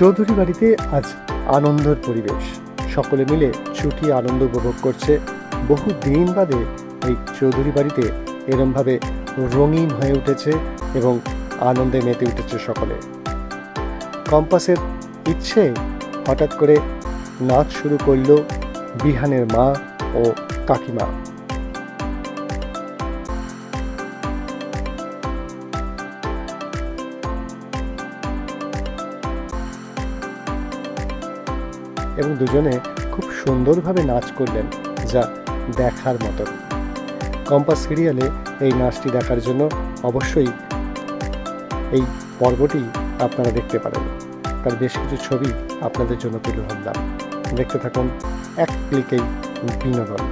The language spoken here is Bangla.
চৌধুরী বাড়িতে আজ আনন্দের পরিবেশ, সকলে মিলে ছুটি আনন্দ উপভোগ করছে। বহু দিন বাদে এই চৌধুরী বাড়িতে এরমভাবে রঙিন হয়ে উঠেছে এবং আনন্দে মেতে উঠেছে সকলে। কম্পাসের ইচ্ছে হঠাৎ করে নাচ শুরু করল বিহানের মা ও কাকিমা। এবং দুজনে খুব সুন্দরভাবে নাচ করলেন, যা দেখার মতো। কম্পাস সিরিয়ালে এই নাচটি দেখার জন্য অবশ্যই এই পর্বটি আপনারা দেখতে পারেন। তার বেশ কিছু ছবি আপনাদের জন্য তুলে ধরলাম। দেখতে থাকুন এক ক্লিকেই বিনোদন।